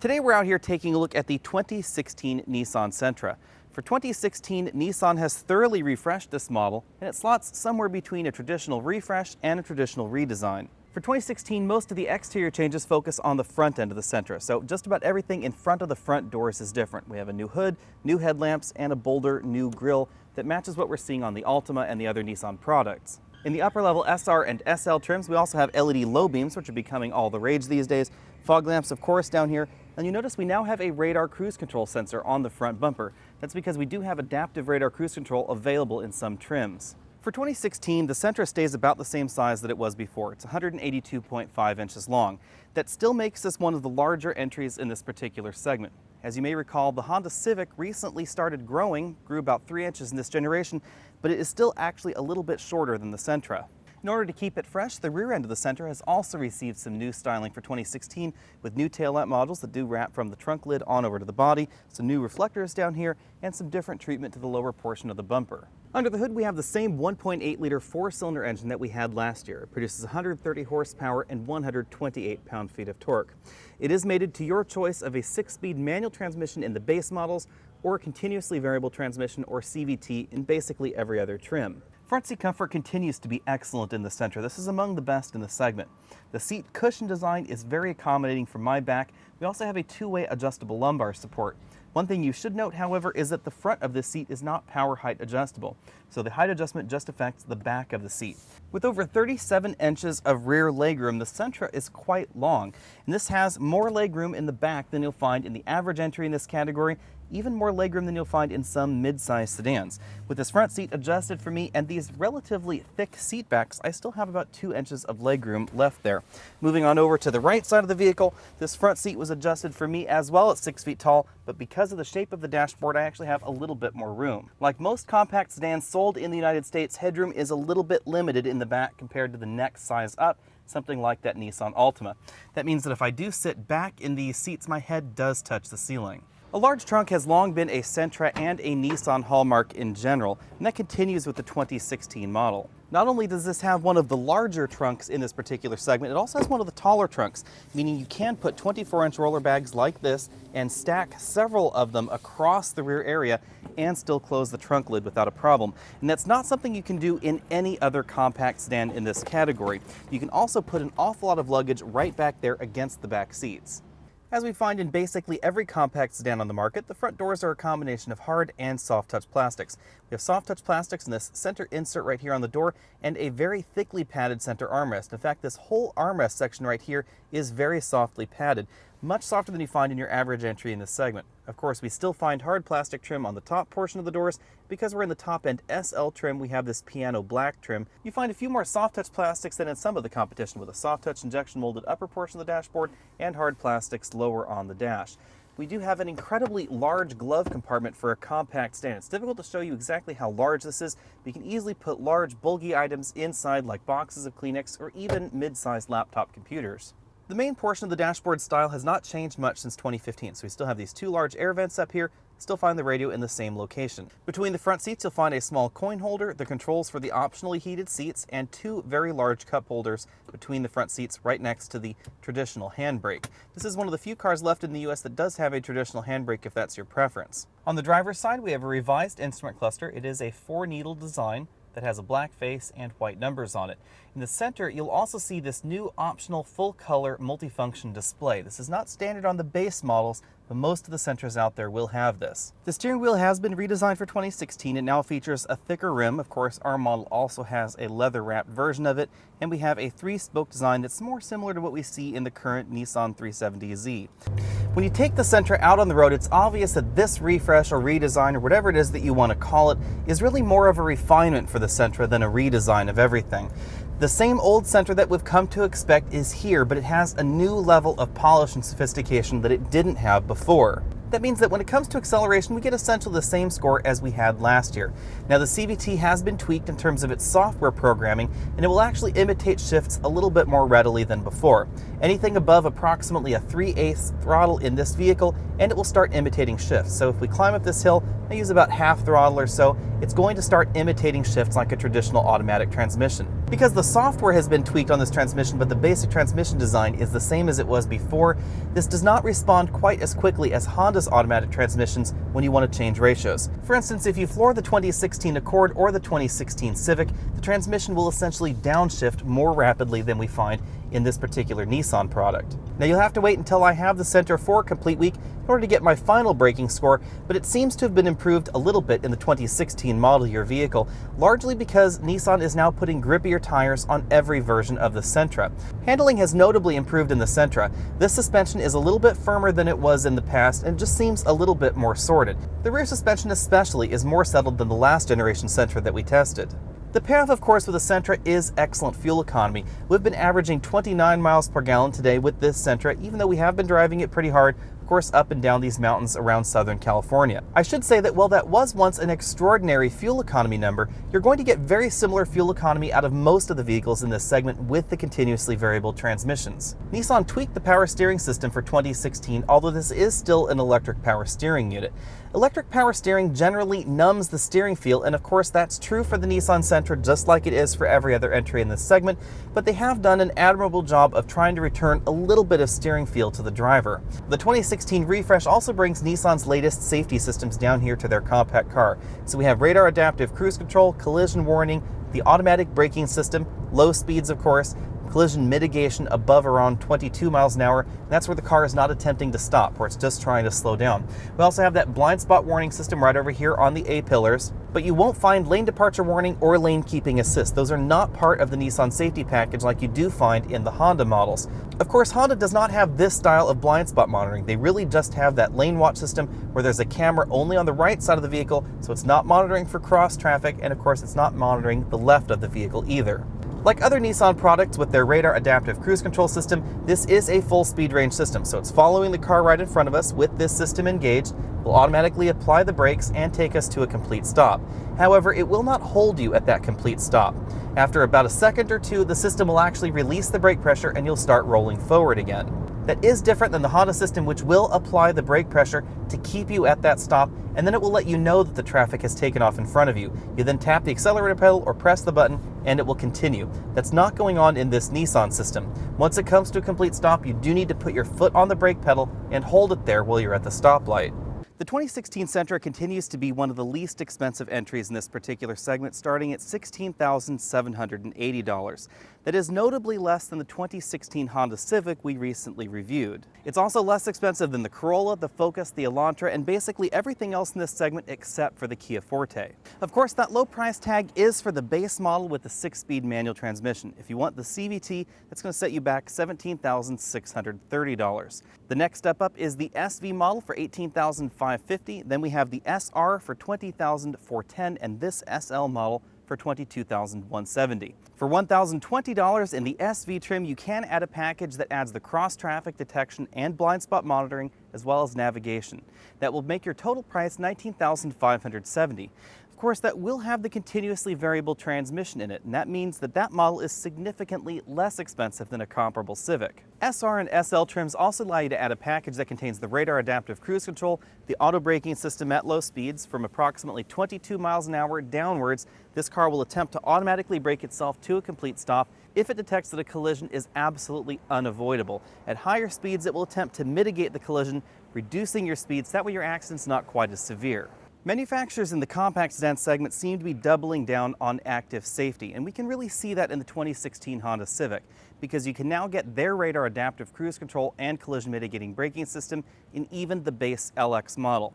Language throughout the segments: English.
Today we're out here taking a look at the 2016 Nissan Sentra. For 2016, Nissan has thoroughly refreshed this model, and it slots somewhere between a traditional refresh and a traditional redesign. For 2016, most of the exterior changes focus on the front end of the Sentra, so just about everything in front of the front doors is different. We have a new hood, new headlamps, and a bolder new grille that matches what we're seeing on the Altima and the other Nissan products. In the upper level SR and SL trims, we also have LED low beams, which are becoming all the rage these days. Fog lamps, of course, down here. And you notice we now have a radar cruise control sensor on the front bumper. That's because we do have adaptive radar cruise control available in some trims. For 2016, the Sentra stays about the same size that it was before. It's 182.5 inches long. That still makes this one of the larger entries in this particular segment. As you may recall, the Honda Civic recently started growing, grew about 3 inches in this generation, but it is still actually a little bit shorter than the Sentra. In order to keep it fresh, the rear end of the Sentra has also received some new styling for 2016 with new taillamp modules that do wrap from the trunk lid on over to the body, some new reflectors down here, and some different treatment to the lower portion of the bumper. Under the hood, we have the same 1.8-liter four-cylinder engine that we had last year. It produces 130 horsepower and 128 pound-feet of torque. It is mated to your choice of a 6-speed manual transmission in the base models or a continuously variable transmission or CVT in basically every other trim. Front seat comfort continues to be excellent in the Sentra. This is among the best in the segment. The seat cushion design is very accommodating for my back. We also have a two-way adjustable lumbar support. One thing you should note, however, is that the front of this seat is not power height adjustable, so the height adjustment just affects the back of the seat. With over 37 inches of rear legroom, the Sentra is quite long, and this has more legroom in the back than you'll find in the average entry in this category, even more legroom than you'll find in some mid-size sedans. With this front seat adjusted for me and these relatively thick seat backs, I still have about 2 inches of legroom left there. Moving on over to the right side of the vehicle, this front seat was adjusted for me as well at 6 feet tall, but because of the shape of the dashboard, I actually have a little bit more room. Like most compact sedans sold in the United States, headroom is a little bit limited in the back compared to the next size up, something like that Nissan Altima. That means that if I do sit back in these seats, my head does touch the ceiling. A large trunk has long been a Sentra and a Nissan hallmark in general, and that continues with the 2016 model. Not only does this have one of the larger trunks in this particular segment, it also has one of the taller trunks, meaning you can put 24-inch roller bags like this and stack several of them across the rear area and still close the trunk lid without a problem. And that's not something you can do in any other compact sedan in this category. You can also put an awful lot of luggage right back there against the back seats. As we find in basically every compact sedan on the market, the front doors are a combination of hard and soft touch plastics. We have soft touch plastics in this center insert right here on the door and a very thickly padded center armrest. In fact, this whole armrest section right here is very softly padded, much softer than you find in your average entry in this segment. Of course, we still find hard plastic trim on the top portion of the doors. Because we're in the top end SL trim, we have this piano black trim. You find a few more soft touch plastics than in some of the competition, with a soft touch injection molded upper portion of the dashboard and hard plastics lower on the dash. We do have an incredibly large glove compartment for a compact sedan. It's difficult to show you exactly how large this is, but you can easily put large bulky items inside like boxes of Kleenex or even mid-sized laptop computers. The main portion of the dashboard style has not changed much since 2015, so we still have these two large air vents up here, still find the radio in the same location. Between the front seats, you'll find a small coin holder, the controls for the optionally heated seats, and two very large cup holders between the front seats right next to the traditional handbrake. This is one of the few cars left in the US that does have a traditional handbrake if that's your preference. On the driver's side, we have a revised instrument cluster. It is a 4-needle design that has a black face and white numbers on it. In the center, you'll also see this new optional full-color multifunction display. This is not standard on the base models, but most of the Sentras out there will have this. The steering wheel has been redesigned for 2016. It now features a thicker rim. Of course, our model also has a leather-wrapped version of it, and we have a 3-spoke design that's more similar to what we see in the current Nissan 370Z. When you take the Sentra out on the road, it's obvious that this refresh or redesign, or whatever it is that you want to call it, is really more of a refinement for the Sentra than a redesign of everything. The same old Sentra that we've come to expect is here, but it has a new level of polish and sophistication that it didn't have before. That means that when it comes to acceleration, we get essentially the same score as we had last year. Now, the CVT has been tweaked in terms of its software programming, and it will actually imitate shifts a little bit more readily than before. Anything above approximately a 3/8 throttle in this vehicle, and it will start imitating shifts. So if we climb up this hill, I use about half throttle or so, it's going to start imitating shifts like a traditional automatic transmission. Because the software has been tweaked on this transmission, but the basic transmission design is the same as it was before, this does not respond quite as quickly as Honda's automatic transmissions when you want to change ratios. For instance, if you floor the 2016 Accord or the 2016 Civic, the transmission will essentially downshift more rapidly than we find in this particular Nissan product. Now, you'll have to wait until I have the Sentra for a complete week in order to get my final braking score, but it seems to have been improved a little bit in the 2016 model year vehicle, largely because Nissan is now putting grippier tires on every version of the Sentra. Handling has notably improved in the Sentra. This suspension is a little bit firmer than it was in the past and just seems a little bit more sorted. The rear suspension especially is more settled than the last generation Sentra that we tested. The payoff, of course, with the Sentra is excellent fuel economy. We've been averaging 29 miles per gallon today with this Sentra, even though we have been driving it pretty hard, of course, up and down these mountains around Southern California. I should say that while that was once an extraordinary fuel economy number, you're going to get very similar fuel economy out of most of the vehicles in this segment with the continuously variable transmissions. Nissan tweaked the power steering system for 2016, although this is still an electric power steering unit. Electric power steering generally numbs the steering feel, and of course that's true for the Nissan Sentra just like it is for every other entry in this segment, but they have done an admirable job of trying to return a little bit of steering feel to the driver. The 2016 refresh also brings Nissan's latest safety systems down here to their compact car. So we have radar adaptive cruise control, collision warning, the automatic braking system, low speeds of course, collision mitigation above around 22 miles an hour. That's where the car is not attempting to stop, where it's just trying to slow down. We also have that blind spot warning system right over here on the A-pillars, but you won't find lane departure warning or lane keeping assist. Those are not part of the Nissan safety package like you do find in the Honda models. Of course, Honda does not have this style of blind spot monitoring. They really just have that lane watch system where there's a camera only on the right side of the vehicle, so it's not monitoring for cross traffic, and of course it's not monitoring the left of the vehicle either. Like other Nissan products with their radar adaptive cruise control system, this is a full speed range system, so it's following the car right in front of us with this system engaged, will automatically apply the brakes and take us to a complete stop. However, it will not hold you at that complete stop. After about a second or two, the system will actually release the brake pressure and you'll start rolling forward again. That is different than the Honda system, which will apply the brake pressure to keep you at that stop, and then it will let you know that the traffic has taken off in front of you. You then tap the accelerator pedal or press the button and it will continue. That's not going on in this Nissan system. Once it comes to a complete stop, you do need to put your foot on the brake pedal and hold it there while you're at the stoplight. The 2016 Sentra continues to be one of the least expensive entries in this particular segment, starting at $16,780. That is notably less than the 2016 Honda Civic we recently reviewed. It's also less expensive than the Corolla, the Focus, the Elantra, and basically everything else in this segment except for the Kia Forte. Of course, that low price tag is for the base model with the 6-speed manual transmission. If you want the CVT, that's going to set you back $17,630. The next step up is the SV model for $18,550. Then we have the SR for $20,410 and this SL model for $22,170. For $1,020 in the SV trim, you can add a package that adds the cross-traffic detection and blind spot monitoring, as well as navigation. That will make your total price $19,570. Of course, that will have the continuously variable transmission in it, and that means that that model is significantly less expensive than a comparable Civic. SR and SL trims also allow you to add a package that contains the radar adaptive cruise control, the auto braking system at low speeds. From approximately 22 miles an hour downwards, this car will attempt to automatically brake itself to a complete stop if it detects that a collision is absolutely unavoidable. At higher speeds, it will attempt to mitigate the collision, reducing your speeds, that way your accident's not quite as severe. Manufacturers in the compact sedan segment seem to be doubling down on active safety, and we can really see that in the 2016 Honda Civic, because you can now get their radar adaptive cruise control and collision mitigating braking system in even the base LX model.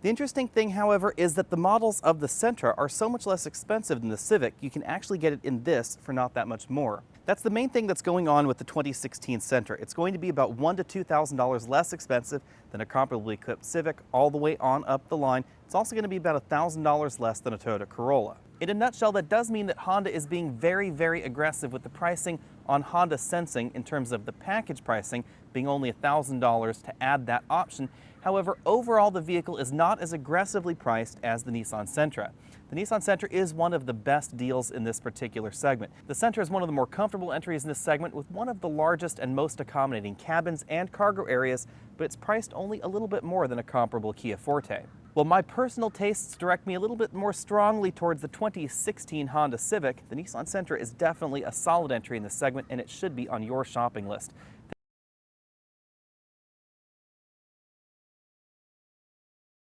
The interesting thing, however, is that the models of the Sentra are so much less expensive than the Civic, you can actually get it in this for not that much more. That's the main thing that's going on with the 2016 Sentra. It's going to be about $1,000 to $2,000 less expensive than a comparably equipped Civic all the way on up the line. It's also going to be about $1,000 less than a Toyota Corolla. In a nutshell, that does mean that Honda is being very, very aggressive with the pricing on Honda Sensing in terms of the package pricing, being only $1,000 to add that option. However, overall the vehicle is not as aggressively priced as the Nissan Sentra. The Nissan Sentra is one of the best deals in this particular segment. The Sentra is one of the more comfortable entries in this segment with one of the largest and most accommodating cabins and cargo areas, but it's priced only a little bit more than a comparable Kia Forte. While my personal tastes direct me a little bit more strongly towards the 2016 Honda Civic, the Nissan Sentra is definitely a solid entry in this segment and it should be on your shopping list.